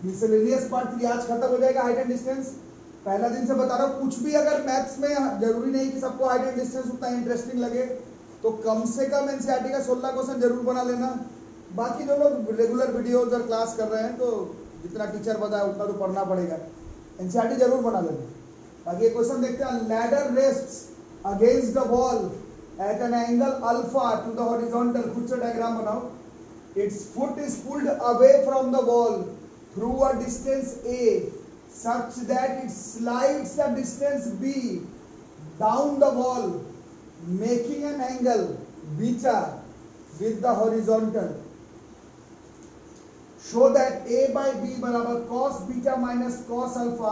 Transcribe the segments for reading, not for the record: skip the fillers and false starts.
Miscellaneous part 3 आज खत्म हो जाएगा। हाइट एंड डिस्टेंस पहला दिन से बता रहा हूँ, कुछ भी अगर मैथ्स में जरूरी नहीं कि सबको हाइट एंड डिस्टेंस उतना इंटरेस्टिंग लगे, तो कम से कम एनसीईआरटी का 16 क्वेश्चन जरूर बना लेना। बाकी जो लोग रेगुलर वीडियोज और क्लास कर रहे हैं, तो जितना टीचर बताया उतना तो पढ़ना पड़ेगा, एनसीईआरटी जरूर बना लेना। बाकी ये क्वेश्चन देखते हैं। Ladder rests against the wall at an angle alpha to the horizontal. खुद से डायग्राम बनाओ। Its foot is pulled away from the wall through a distance a such that it slides the distance b down the wall making an angle beta with the horizontal. Show that a by b बराबर cos beta minus cos alpha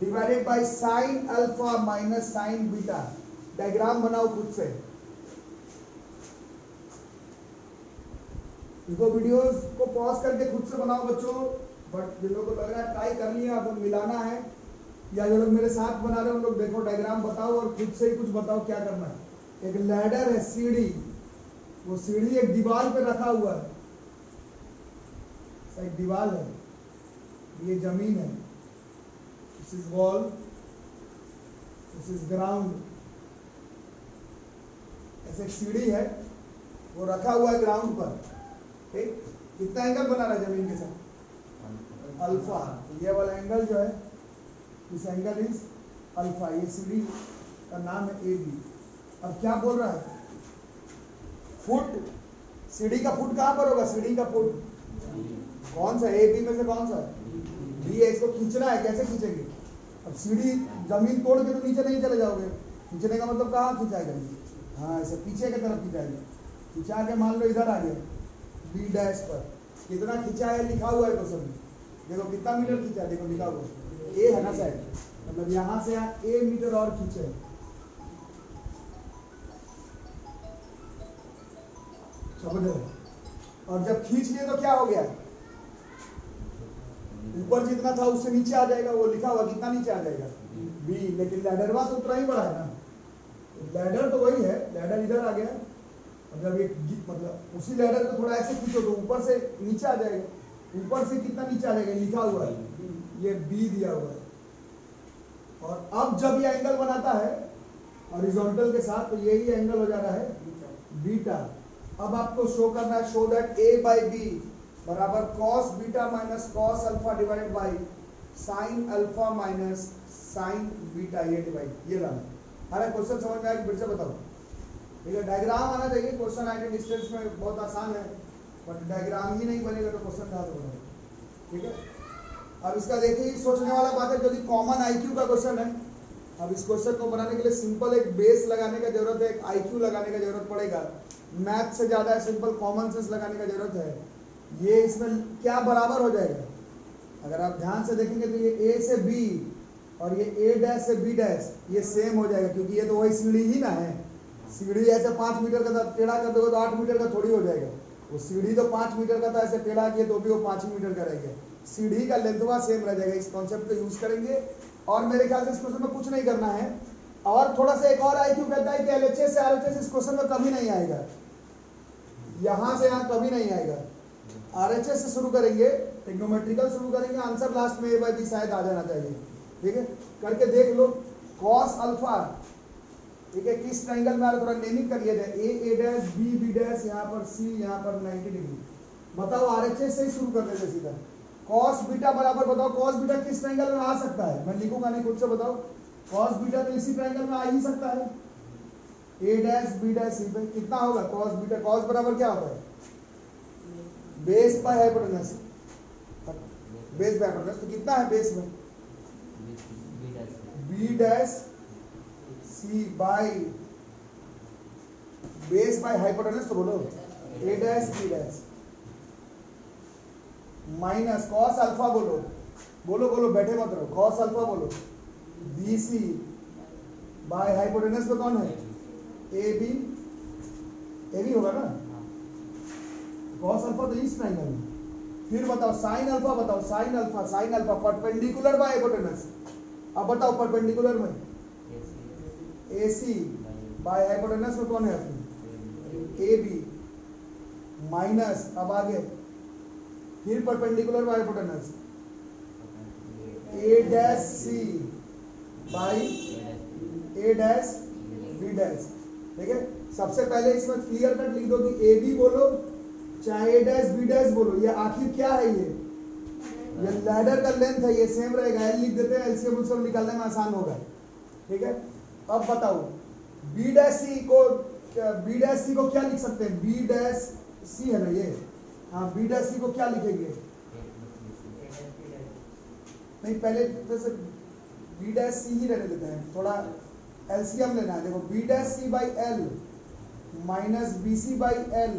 divided by sin alpha minus sin beta। Diagram बनाओ खुद से। इसको videos को pause करके खुद से बनाओ बच्चों। बट जिन लोगों को लग रहा है ट्राई कर लिया, अब मिलाना है, या जो लोग मेरे साथ बना रहे हैं उन लोग देखो डायग्राम बताओ और खुद से ही कुछ बताओ क्या करना है। एक लैडर है, सीढ़ी, वो सीढ़ी एक दीवार पे रखा हुआ है, एक दीवार है, ये जमीन है, this is wall, this is ground. ऐसे एक सीढ़ी है, वो रखा हुआ है ग्राउंड पर। ठीक, कितना एंगल बना रहा है जमीन के साथ? अल्फा। ये वाला एंगल जो है, इस एंगल इज अल्फा। ये सीढ़ी का नाम है ए बी। अब क्या बोल रहा है? फुट, सीढ़ी का फुट कहां पर होगा? सीढ़ी का फुट कौन सा? ए बी में से कौन सा है? बी है। इसको खींचना है, कैसे खींचेंगे? अब सीढ़ी जमीन तोड़ के तो नीचे नहीं चले जाओगे। खींचने का मतलब कहाँ खिंचाएगा? हाँ, ऐसे पीछे की तरफ खिंचाएगा। खिंचा के मान लो इधर आ गया बी डैश पर। कितना खिंचा है लिखा हुआ है क्वेश्चन में। देखो कितना मीटर खींचा, देखो लिखा हुआ ए है ना साइड, मतलब यहां से यहाँ ए मीटर और खींचे। समझ रहे? और जब खींच लिए तो क्या हो गया? ऊपर जितना था उससे नीचे आ जाएगा। वो लिखा हुआ कितना नीचे आ जाएगा? बी। लेकिन लैडरवा तो उतना ही बड़ा है ना, लैडर तो वही है, लैडर इधर आ गया। और जब ये मतलब उसी लैडर को थोड़ा ऐसे खींचो तो ऊपर से नीचे आ जाएगा। ऊपर से कितना नीचे आ जाएगा? लिखा हुआ है, ये बी दिया हुआ है। और अब जब ये एंगल बनाता है हॉरिजॉन्टल के साथ, तो यही एंगल हो जा रहा है बीटा। अब आपको शो करना है, show that a by b बराबर cos beta minus cos alpha divided by sine alpha minus sine beta. ये डिवाइड, ये लाना। अरे क्वेश्चन समझ में आया? फिर से बताओ। ठीक है, डायग्राम आना चाहिए। क्वेश्चन हाइट एंड डिस्टेंस में बहुत आसान है, बट डायग्राम ही नहीं बनेगा तो क्वेश्चन कहाँ से बनेगा? ठीक है, अब इसका देखिए, सोचने वाला बात है, जो कि कॉमन आईक्यू का क्वेश्चन है। अब इस क्वेश्चन को बनाने के लिए सिंपल एक बेस लगाने का जरूरत है, एक आईक्यू लगाने का जरूरत पड़ेगा। मैथ से ज्यादा सिंपल कॉमन सेंस लगाने का जरूरत है। ये इसमें क्या बराबर हो जाएगा? अगर आप ध्यान से देखेंगे तो ये ए से बी और ये ए डैश से बी डैश ये सेम हो जाएगा, क्योंकि ये तो वही सीढ़ी ही ना है। सीढ़ी ऐसे 5 मीटर का था, टेढ़ा कर दोगे तो 8 मीटर का थोड़ी हो जाएगा। वो सीढ़ी तो 5 मीटर का था, ऐसे टेढ़ा किया तो भी वो 5 मीटर का रह गया। सीढ़ी का लेंथवा सेम रह जाएगा। इस कॉन्सेप्ट को यूज करेंगे और मेरे ख्याल से इस क्वेश्चन में कुछ नहीं करना है। और थोड़ा सा एक और आईक्यू कहता है कि एलएचएस से आरएचएस इस क्वेश्चन में कभी नहीं आएगा, यहां से यहां कभी नहीं आएगा। आरएचएस से शुरू करेंगे, ट्रिग्नोमेट्रिकल शुरू करेंगे, आंसर लास्ट में ए बाई बी शायद आ जाना चाहिए। ठीक है, करके देख लो। कॉस अल्फा, ठीक है, किस ट्रायंगल में आ रहा? थोड़ा नेमिंग कर लिया जाए। ए डैश बी बी डैश, यहाँ पर सी, यहाँ पर 90 डिग्री। बताओ, आरएचएस से ही शुरू कर देते सीधा। कॉस बीटा बराबर बताओ, कॉस बीटा किस ट्रायंगल में आ सकता है? मैं लिखूंगा नहीं, खुद से बताओ। कॉस बीटा तो इसी ट्रायंगल में आ ही सकता है, ए डैश बी डैश सी पे। कितना होगा कॉस बीटा? कॉस बराबर क्या होता है? Base by hypotenuse. Base by hypotenuse, तो कितना है बेस में? B dash C by base by hypotenuse, तो बोलो a dash B dash minus cos alpha. बोलो बोलो बोलो, बैठे मत रहो। कॉस अल्फा बोलो, बी सी बाय हाइपोटेनस में कौन है? ए बी होगा ना। कॉस अल्फा तो इस ट्रायंगल में। फिर बताओ साइन अल्फा, बताओ sine alpha perpendicular by hypotenuse. अब बताओ परपेंडिकुलर में ए सी बाय हाइपोटेनस में कौन है अपनी? ए बी माइनस, अब आगे फिर perpendicular by hypotenuse A dash C by A dash B dash. ठीक है, सबसे पहले इसमें क्लियर कट लिख दो कि ए बी बोलो चाहे ए डैश बी डैश बोलो, ये आखिर क्या है, ये लैडर का लेंथ है, ये सेम रहेगा। एल लिख देते हैं, एलसीएम उसको निकालने में आसान होगा। ठीक है, अब बताओ बी डैश सी को क्या लिख सकते हैं? बी डैश सी है ना ये, हाँ बी डैश सी को क्या लिखेंगे? नहीं पहले तो सर बी डैश सी ही रहने देते हैं, थोड़ा एलसीएम लेना है। देखो B dash C by L minus B C by L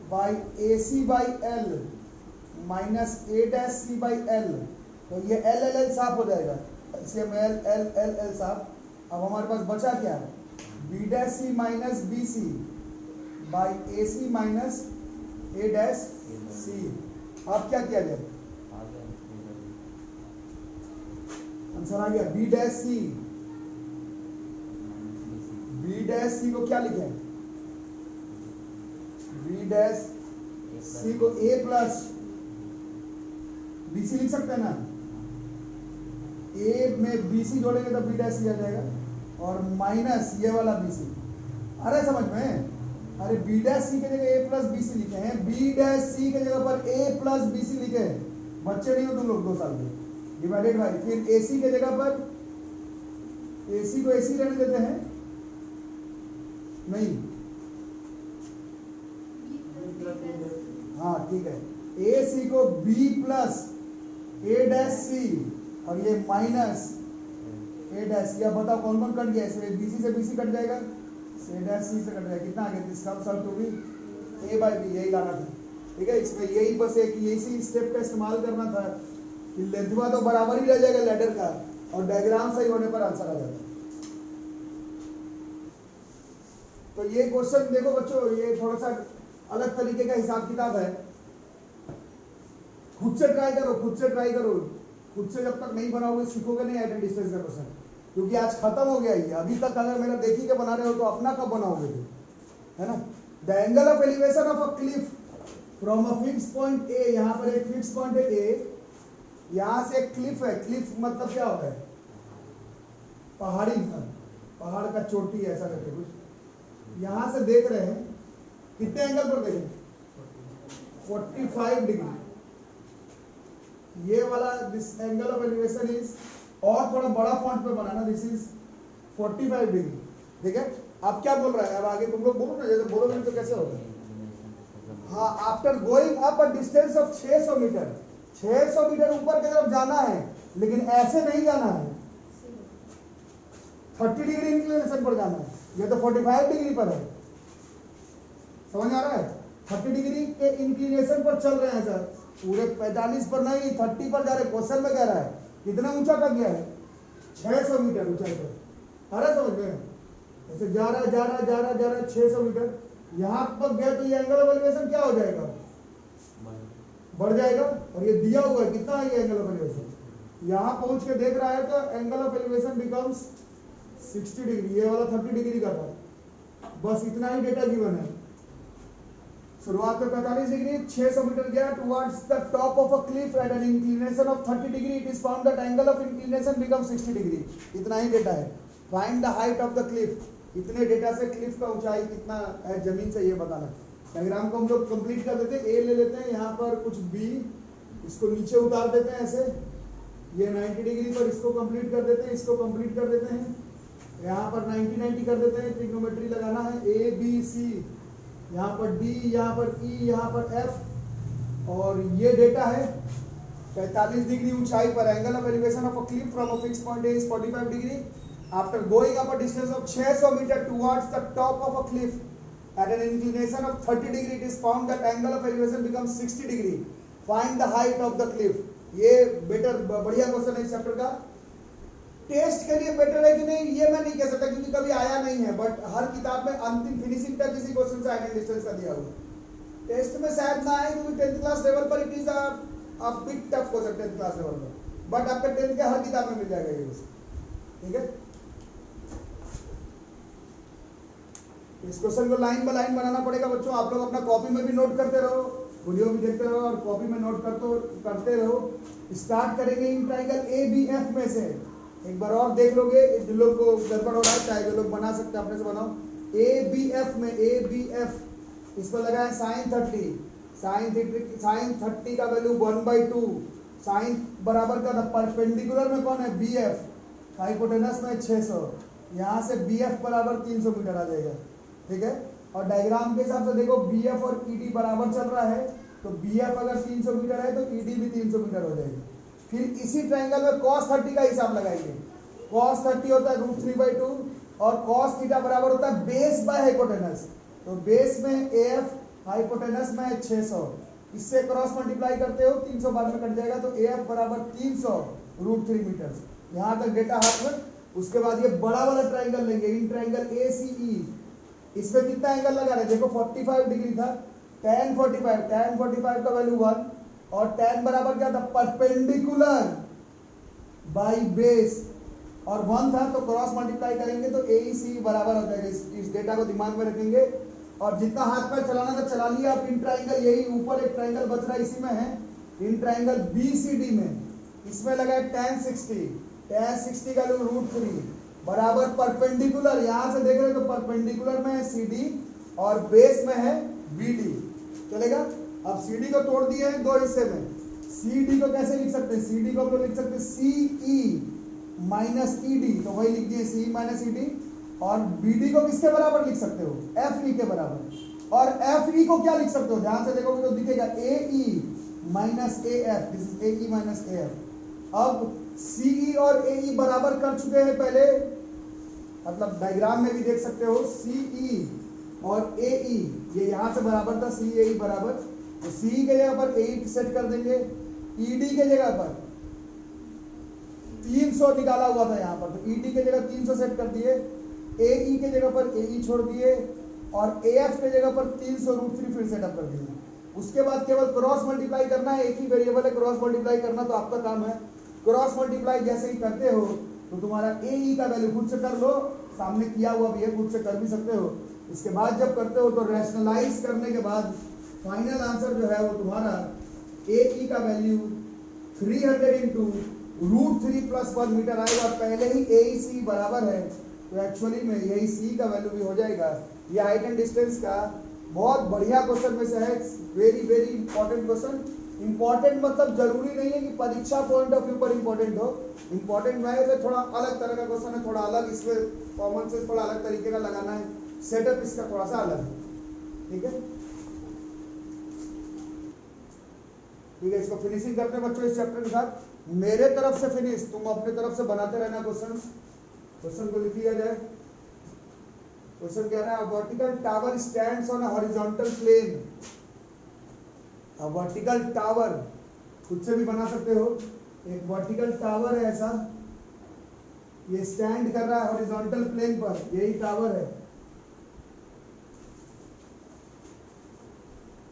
by A C by L minus A dash C by L, तो ये एल एल एल साफ हो जाएगा, LCM L L L L साफ। अब हमारे पास बचा क्या? B dash C minus B C by A C minus A dash सी। अब क्या किया जाए? आंसर आ गया बी डैश सी। बी डैश सी को क्या लिखें? बी डैश सी को ए प्लस बी सी लिख सकते हैं ना, ए में बी सी जोड़ेंगे तो बी डैश सी आ जाएगा, और माइनस ये वाला बी सी। अरे समझ में, अरे बी डैश सी की जगह ए प्लस बी सी लिखे हैं, बी डैश सी की जगह पर ए प्लस बी सी लिखे हैं। बच्चे नहीं हो तुम लोग 2 साल के, डिवाइडेड बाई, फिर ए सी की जगह पर ए सी को ए सी रहने देते हैं, नहीं हाँ ठीक है, ए सी को बी प्लस ए डैश सी और ये माइनस ए डैश। या बताओ कौन कौन कट गया इसमें? बी सी से बी सी कट जाएगा, ए डैश सी से कट जाएगा, कितना आ गया? सब two B A by B, यही लाना था। ठीक है, इसमें यही बस एक इसी स्टेप का इस्तेमाल करना था कि लेंथवा तो बराबर ही रह जाएगा लेडर का, और डायग्राम सही होने पर आंसर आ जाता है। तो ये क्वेश्चन देखो बच्चों, ये थोड़ा सा अलग तरीके का हिसाब किताब है, खुद से ट्राई करो, खुद से ट्राई करो। खुद से जब तक नहीं बनाओगे सीखोगे नहीं एट डिस्टेंस का क्वेश्चन, क्योंकि आज खत्म हो गया ये। अभी तक अगर मेरा देखी के बना रहे हो तो अपना कब बनाओगे फिर, है ना? The angle of elevation of a cliff from a fix point A, यहाँ पर एक फिक्स पॉइंट है ए, यहाँ से एक क्लिफ है। क्लिफ मतलब क्या होता है? पहाड़ी, पहाड़ का चोटी ऐसा करके कुछ। यहाँ से देख रहे हैं, कितने एंगल पर देखें? 45 डिग्री। ये वाला this angle of elevation is, और थोड़ा बड़ा फॉन्ट पे बनाना, दिस इज 45 डिग्री। ठीक है, अब क्या बोल रहा है? अब आगे तुम लोग बोलो ना, जैसे बोलोगे तो कैसे होगा? हाँ, after going up a distance of 600 metre, 600 metre ऊपर की तरफ जाना है, लेकिन ऐसे नहीं जाना है, 30 डिग्री इंक्लिनेशन पर जाना है। ये तो 45 डिग्री पर है, समझ आ रहा है? 30 डिग्री के इंक्लिनेशन पर चल रहे हैं सर, पूरे 45 पर नहीं 30 पर जा रहे। क्वेश्चन में कह रहा है कितना ऊंचा तक गया है? 600 मीटर ऊंचाई पर। अरे समझ गए, ऐसे जा रहा है 600 मीटर, यहाँ तक गया तो ये एंगल ऑफ एलिवेशन क्या हो जाएगा? बढ़ जाएगा। और ये दिया हुआ है कितना है ये एंगल ऑफ एलिवेशन, यहाँ पहुंच के देख रहा है तो angle of elevation becomes 60 degree, ये वाला 30 डिग्री का था। बस इतना ही डेटा गिवन है। शुरुआत में 45 डिग्री, 600 मीटर गया towards the top of a cliff at an inclination of 30 degree, it is found that angle of inclination becomes 60 degree. इतना ही डेटा है। Find the height of the cliff, इतने data से cliff का ऊंचाई कितना है जमीन से, ये बताना। डायग्राम को हम लोग कंप्लीट कर देते हैं। ए ले लेते हैं, यहाँ पर कुछ बी, इसको नीचे उतार देते हैं ऐसे, ये 90 डिग्री पर इसको कंप्लीट कर देते हैं, इसको कंप्लीट कर देते हैं, यहाँ पर 90 कर देते हैं। ट्रिग्नोमेट्री लगाना है, ए बी सी, यहाँ पर डी, यहाँ पर ई, यहाँ पर एफ, और ये डेटा है 45 डिग्री ऊंचाई पर angle of elevation of a cliff from a fix point is 45 degree. After going up a distance of 600 metre towards the top of a cliff at an inclination of 30 degree, it is found that angle of elevation becomes 60 degree. Find the height of the cliff. ये better बढ़िया question है इस chapter का। Test के लिए better है कि नहीं ये मैं नहीं कह सकता, क्योंकि कभी आया नहीं है, बट हर किताब में अंतिम फिनिशिंग तक किसी क्वेश्चन से आइडेंटिटी डिस्टेंस का दिया हुआ। टेस्ट में शायद ना आए, क्योंकि 10th क्लास लेवल पर it is a big tough question 10th class level पर, बट आपके 10th के हर किताब में मिल जाएगा ये क्वेश्चन। ठीक है, इस क्वेश्चन को लाइन बाय लाइन बनाना पड़ेगा बच्चों। आप लोग अपना कॉपी में भी नोट करते रहो, वीडियो भी देखते रहो और कॉपी में नोट करते रहो। स्टार्ट करेंगे इन ट्राइंगल ABF में से। एक बार और देख लोगे, जो लोग को गड़बड़ हो रहा है, चाहे जो लोग बना सकते हैं अपने से बनाओ। ABF में ABF इस पर लगा है sin 30, sin 30 का वैल्यू 1/2, साइन बराबर का था परपेंडिकुलर में कौन है BF, हाइपोटेनस में 600, यहाँ से BF बराबर 300 मीटर आ जाएगा। ठीक है, और डायग्राम के हिसाब से देखो BF और ED बराबर चल रहा है, तो BF अगर 300 मीटर है तो ED भी 300 मीटर हो जाएगी। फिर इसी ट्रायंगल में cos 30 का हिसाब लगाएंगे। cos 30 होता है √3/2 और cos थीटा बराबर होता है बेस बाय हाइपोटेनस, तो बेस में AF, हाइपोटेनस में 600, इससे क्रॉस मल्टीप्लाई करते हो 300 बाद में कट जाएगा, तो AF बराबर 300 √3 मीटर। यहाँ तक डेटा हाथ में। उसके बाद ये बड़ा वाला ट्रायंगल लेंगे, इन ट्रायंगल ACE, इसमें कितना एंगल लगा रहे हैं देखो, 45 डिग्री था, tan 45 का वैल्यू 1 और tan बराबर क्या था परपेंडिकुलर बाई बेस और 1 था, तो क्रॉस मल्टीप्लाई करेंगे तो AEC बराबर हो जाएगा। इस डेटा को दिमाग में रखेंगे और जितना हाथ पैर चलाना था चला लिया। अब इन ट्रायंगल, यही ऊपर एक ट्रायंगल बच रहा है इसी में है, इन ट्रायंगल BCD में, इसमें लगा है tan 60 का वैल्यू √3 बराबर परपेंडिकुलर, यहां से देख रहे हो तो परपेंडिकुलर में है CD और बेस में है BD, चलेगा। अब CD को तोड़ दिए हैं दो हिस्से में, CD को कैसे लिख सकते हैं, CD को हम लोग लिख सकते हैं CE माइनस ED, तो वही लिख दिए CE माइनस ED, और BD को किसके बराबर लिख सकते हो, FE के बराबर, और FE को क्या लिख सकते हो, ध्यान से देखोगे तो दिखेगा AE minus AF, this is AE minus AF। अब CE और AE बराबर कर चुके हैं पहले, मतलब डायग्राम में भी देख सकते हो, CE और AE ये यहां से बराबर था, CE AE बराबर, तो CE के जगह पर AE सेट कर देंगे, ED के जगह पर 300 निकाला हुआ था यहाँ पर, तो ED के जगह 300 सेट कर दिए, AE के जगह पर AE छोड़ दिए और AF के जगह पर 300 √3 फिर सेटअप कर दिए। उसके बाद केवल क्रॉस मल्टीप्लाई करना है, एक ही वेरिएबल है क्रॉस मल्टीप्लाई करना, तो आपका काम है क्रॉस मल्टीप्लाई जैसे ही करते हो तो तुम्हारा AE का वैल्यू खुद से कर लो, सामने किया हुआ भी है, खुद से कर भी सकते हो। इसके बाद जब करते हो तो रैशनलाइज करने के बाद फाइनल आंसर जो है वो तुम्हारा AE का वैल्यू 300 इंटू √3 + 1 मीटर आएगा। पहले ही AEC बराबर है, तो एक्चुअली में यही C का वैल्यू भी हो जाएगा। ये हाइट एंड डिस्टेंस का बहुत बढ़िया क्वेश्चन में से है, very very important question. Important मतलब जरूरी नहीं है कि परीक्षा पॉइंट ऑफ व्यू पर इंपॉर्टेंट हो, इंपॉर्टेंट है तो थोड़ा अलग तरह का क्वेश्चन है, थोड़ा अलग, इसमें कॉमन सेंस थोड़ा अलग तरीके का लगाना है, सेटअप इसका थोड़ा सा अलग है। ठीक है, ठीक है, इसको फिनिशिंग करते हैं बच्चों इस चैप्टर के साथ। मेरे तरफ से फिनिश, तुम अपने तरफ से बनाते रहना क्वेश्चन को लिख लिया जाए। क्वेश्चन कह रहा है vertical tower stands on a horizontal plane. Vertical tower खुद से भी बना सकते हो, एक वर्टिकल टावर है ऐसा, ये स्टैंड कर रहा है हॉरिजॉन्टल प्लेन पर, यही टावर है,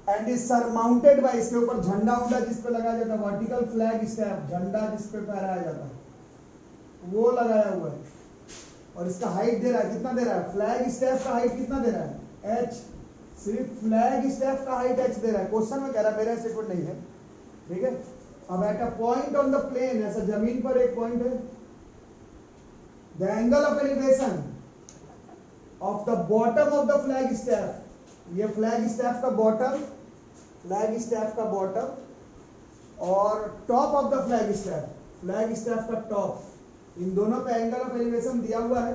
एंड इज सरमाउंटेड बाय, इसके ऊपर झंडा उंडा जिस पे लगाया जाता है, वर्टिकल फ्लैग स्टैप, झंडा जिस पे फहराया जाता है वो लगाया हुआ है, और इसका हाइट दे रहा है, कितना दे रहा है, फ्लैग स्टैप का हाइट कितना दे रहा है, h, सिर्फ फ्लैग स्टैप का हाइट h दे रहा है, क्वेश्चन में कह रहा है, मेरा स्टेटमेंट नहीं है। ठीक है, अब at a point on the plane, ऐसा जमीन पर एक पॉइंट है, the angle of elevation of the bottom of the flag staff, ये फ्लैग स्टैप का बॉटम, फ्लैग स्टैप का बॉटम और top of the flag staff का टॉप, इन दोनों पे एंगल ऑफ एलिवेशन दिया हुआ है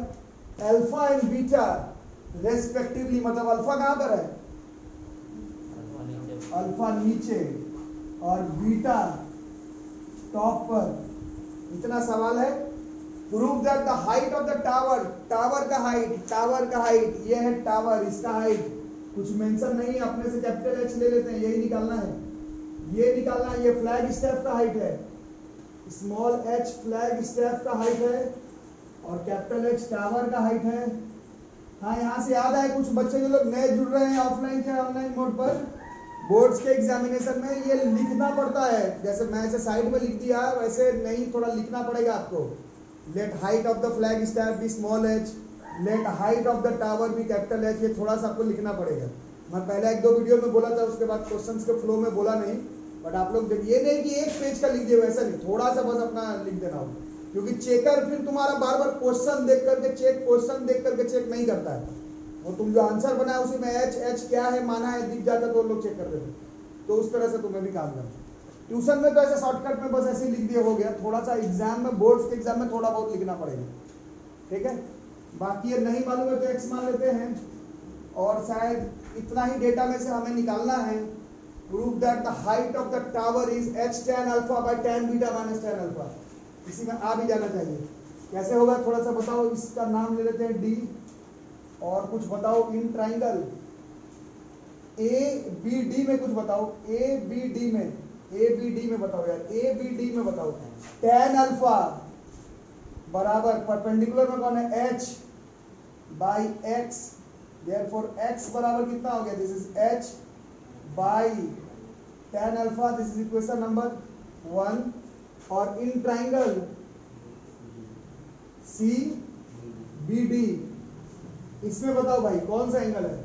अल्फा एंड बीटा रेस्पेक्टिवली, मतलब अल्फा कहां पर है, अल्फा नीचे और बीटा टॉप पर। इतना सवाल है, prove that the height of the tower, tower का हाइट, ये है टावर, इसका हाइट कुछ मेंशन नहीं है, अपने से कैपिटल H ले लेते हैं, यही निकालना है, ये निकालना है, ये फ्लैग स्टैप का हाइट है, स्मॉल h फ्लैग स्टैप का हाइट है और कैपिटल H टावर का हाइट है। हाँ, यहाँ से याद आए कुछ बच्चे जो लोग नए जुड़ रहे हैं ऑफलाइन या ऑनलाइन मोड पर, बोर्ड्स के एग्जामिनेशन में ये लिखना पड़ता है, जैसे मैं ऐसे साइड में लिख दिया वैसे नहीं, थोड़ा लिखना पड़ेगा आपको। Let height of the flag staff be small h, let height of the tower be capital H, ये थोड़ा सा आपको लिखना पड़ेगा। मैं पहले 1-2 वीडियो में बोला था, उसके बाद क्वेश्चंस के फ्लो में बोला नहीं, बट आप लोग ये नहीं कि एक पेज का लिख दिए, वैसा नहीं, थोड़ा सा बस अपना लिख देना हो, क्योंकि चेकर फिर तुम्हारा बार बार क्वेश्चन देख करके चेक नहीं करता है, और तुम जो आंसर बनाए उसी में एच क्या है माना है दिख जाता तो लोग चेक कर देते, तो उस तरह से तुम्हें भी काम करना। ट्यूशन में तो ऐसे शॉर्टकट में बस ऐसे ही लिख दिया हो गया, थोड़ा सा एग्जाम में, बोर्ड्स के एग्जाम में थोड़ा बहुत लिखना पड़ेगा, ठीक है। बाकी ये नहीं मालूम है तो एक्स मान लेते हैं, और शायद इतना ही डेटा में से हमें निकालना है। Prove that the height of the tower is h tan alpha by tan beta minus tan alpha. इसी में आ भी जाना चाहिए, कैसे होगा थोड़ा सा बताओ। इसका नाम ले लेते हैं डी, और कुछ बताओ in triangle A B D में कुछ बताओ, ए बी डी में बताओ यार, ए बी डी में बताओ। tan अल्फा बराबर परपेंडिकुलर में कौन है, h by x, therefore x बराबर कितना हो गया, this is h by tan alpha, this is equation number 1। और in triangle C B D, इसमें बताओ भाई कौन सा एंगल है,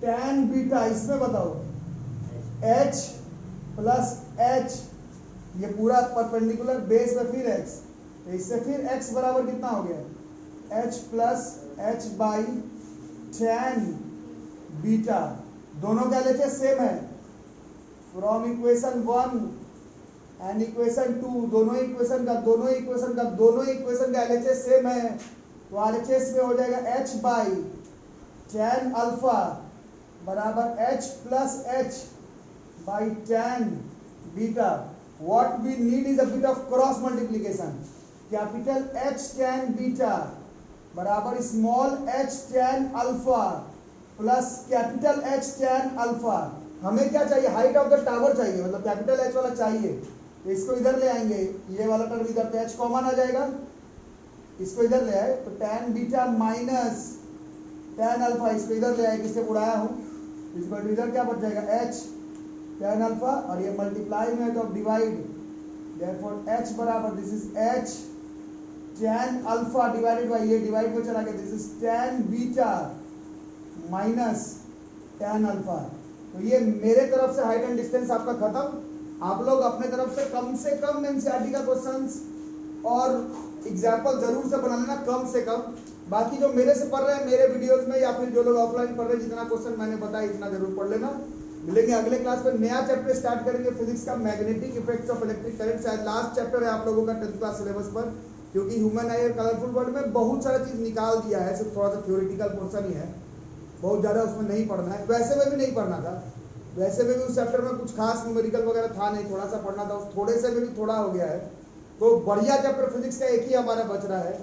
tan बीटा, इसमें बताओ h प्लस h, ये पूरा परपेंडिकुलर बेस में फिर x, तो इससे फिर x बराबर कितना हो गया, h plus h by tan beta, दोनों क्या लेते सेम है, फ्रॉम इक्वेशन 1 एंड इक्वेशन 2, दोनों इक्वेशन का LHS सेम है, तो RHS में हो जाएगा h बाई tan अल्फा बराबर h plus h by tan beta. What we need is a bit of cross multiplication, capital H tan beta बराबर small h tan alpha plus capital H tan alpha. हमें क्या चाहिए, height of the tower चाहिए, मतलब capital H वाला चाहिए, तो इसको इधर ले आएंगे, ये वाला टर्म इधर, तो H कॉमन आ जाएगा, इसको इधर ले आए तो tan beta minus tan alpha, इसको इधर ले आए, किससे उड़ाया हूं, इसको इधर क्या बच जाएगा, H tan अल्फा, और ये मल्टीप्लाई में है तो अब डिवाइड, देयरफॉर H बराबर this is H tan alpha divided by, ये डिवाइड में चला गया, this is tan beta minus tan alpha. तो ये मेरे तरफ से हाइट एंड डिस्टेंस आपका खत्म। आप लोग अपने तरफ से कम एनसीईआरटी का क्वेश्चंस और एग्जाम्पल जरूर से बना लेना, कम से कम। बाकी जो मेरे से पढ़ रहे हैं मेरे वीडियोस में, या फिर जो लोग ऑफलाइन पढ़ रहे हैं, जितना क्वेश्चन मैंने बताया इतना जरूर पढ़ लेना। मिलेंगे अगले क्लास में, नया चैप्टर स्टार्ट करेंगे फिजिक्स का, magnetic effects of electric current. शायद लास्ट चैप्टर है आप लोगों का 10th क्लास सिलेबस पर, क्योंकि ह्यूमन आई कलरफुल वर्ल्ड में बहुत सारा चीज निकाल दिया है, सिर्फ थोड़ा सा थ्योरेटिकल पोर्शन ही है, बहुत ज्यादा उसमें नहीं पढ़ना है। वैसे में भी नहीं पढ़ना था, वैसे में भी उस चैप्टर में कुछ खास न्यूमेरिकल वगैरह था नहीं, थोड़ा सा पढ़ना था, उस थोड़े से में भी थोड़ा हो गया है। तो बढ़िया चैप्टर फिजिक्स का एक ही हमारा बच रहा है।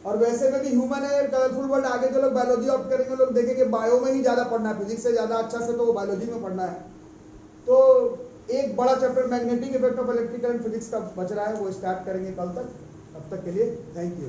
और वैसे में भी ह्यूमन है कलरफुल वर्ल्ड, आगे जो लोग बायोलॉजी ऑप्ट करेंगे लोग देखेंगे बायो में ही ज्यादा पढ़ना है, फिजिक्स से ज्यादा अच्छा से तो वो बायोलॉजी में पढ़ना है। तो एक बड़ा chapter magnetic effect of electric current physics का बच रहा है, वो स्टार्ट करेंगे कल तक। तब तक के लिए थैंक यू।